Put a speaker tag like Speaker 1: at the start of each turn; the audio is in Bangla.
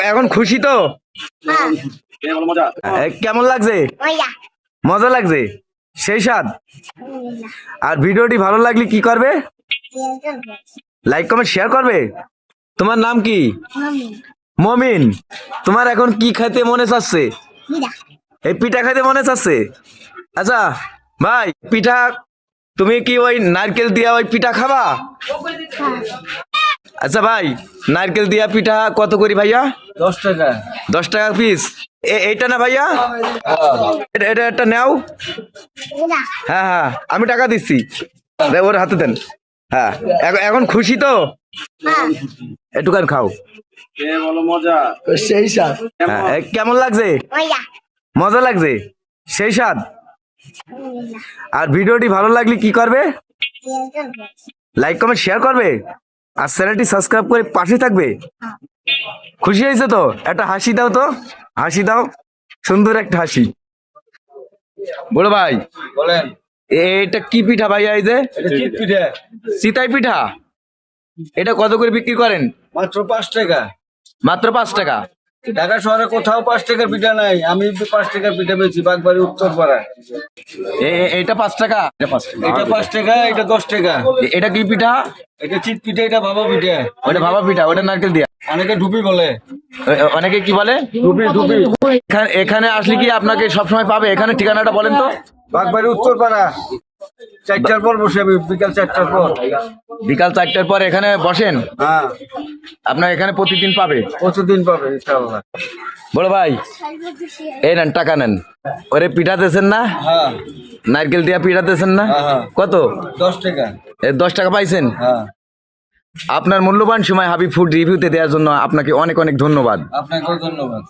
Speaker 1: এখন খুশি তো?
Speaker 2: হ্যাঁ,
Speaker 1: কেমন লাগছে?
Speaker 2: মজা।
Speaker 1: মজা লাগছে, সেই স্বাদ। আর ভিডিওটি ভালো লাগলে কি করবে? লাইক কমেন্ট শেয়ার করবে। তোমার নাম কি? মমিন। তোমার এখন কি খাইতে মনে চাচ্ছে? এই পিঠা খাইতে মনে চাচ্ছে। আচ্ছা ভাই, পিঠা তুমি কি ওই নারকেল দিয়া ওই পিঠা খাবা? আচ্ছা ভাই, নারকেল দিয়া পিঠা কত করি ভাইয়া?
Speaker 3: 10 টাকা।
Speaker 1: 10 টাকা পিস। এইটা না ভাইয়া? এটা এটা একটা নাও। হ্যাঁ হ্যাঁ, আমি টাকা দিচ্ছি, ওর হাতে দেন। হ্যাঁ, এখন খুশি তো?
Speaker 2: হ্যাঁ,
Speaker 1: একটুখানি খাও।
Speaker 3: বলো মজা।
Speaker 4: সেই স্বাদ।
Speaker 1: হ্যাঁ, কেমন লাগছে?
Speaker 2: মজা।
Speaker 1: মজা লাগছে, সেই স্বাদ। আর ভিডিওটি ভালো লাগলে কি করবে? লাইক কমেন্ট শেয়ার করবে। আর চ্যানেলটি সাবস্ক্রাইব করে পাশে থাকবে। খুশি হয়েছে তো? একটা হাসি দাও তো, হাসি দাও, সুন্দর একটা হাসি। বড় ভাই
Speaker 3: বলেন।
Speaker 1: এটা কি পিঠা ভাইয়া? এই যে
Speaker 3: এটা চিত পিঠা।
Speaker 1: সিতাই পিঠা, এটা কত করে বিক্রি করেন?
Speaker 3: মাত্র 5 টাকা।
Speaker 1: মাত্র 5 টাকা?
Speaker 3: ঢাকা শহরে কোথাও 5 টাকার পিঠা নাই, আমি 5 টাকার পিঠা বেচি বাগবাড়ি উত্তরপাড়ায়।
Speaker 1: এটা 5 টাকা?
Speaker 3: এটা 5 টাকা, এটা 10 টাকা।
Speaker 1: এটা কি পিঠা?
Speaker 3: এটা চিত পিঠা, এটা ভাপা পিঠা।
Speaker 1: ওটা ভাপা পিঠা, ওটা নারকেল দিয়া।
Speaker 3: অনেকে ডুবি বলে।
Speaker 1: অনেকে কি বলে?
Speaker 3: ডুবি ডুবি।
Speaker 1: এখানে আসলে কি আপনাকে সবসময় পাবে? এখানে ঠিকানাটা বলেন তো।
Speaker 3: বাগবাড়ি উত্তরপাড়া। 4টার পর বসে আমি, বিকাল 4টার পর।
Speaker 1: বিকাল 4টার পর এখানে বসেন?
Speaker 3: হ্যাঁ,
Speaker 1: আপনার এখানে প্রতিদিন পাবে?
Speaker 3: প্রতিদিন পাবে ইনশাআল্লাহ।
Speaker 1: বড় ভাই এই নেন, টাকা নেন। ওরে পিঠা দিয়েছেন না?
Speaker 3: হ্যাঁ
Speaker 1: নারকেল দিয়া পিঠা দিয়েছেন না?
Speaker 3: হ্যাঁ।
Speaker 1: কত?
Speaker 3: 10 টাকা।
Speaker 1: 10 টাকা পাইছেন?
Speaker 3: হ্যাঁ,
Speaker 1: আপনার মূল্যবান সময় হাবিব ফুড রিভিউতে দেওয়ার জন্য আপনাকে অনেক অনেক ধন্যবাদ।
Speaker 3: আপনাকেও ধন্যবাদ।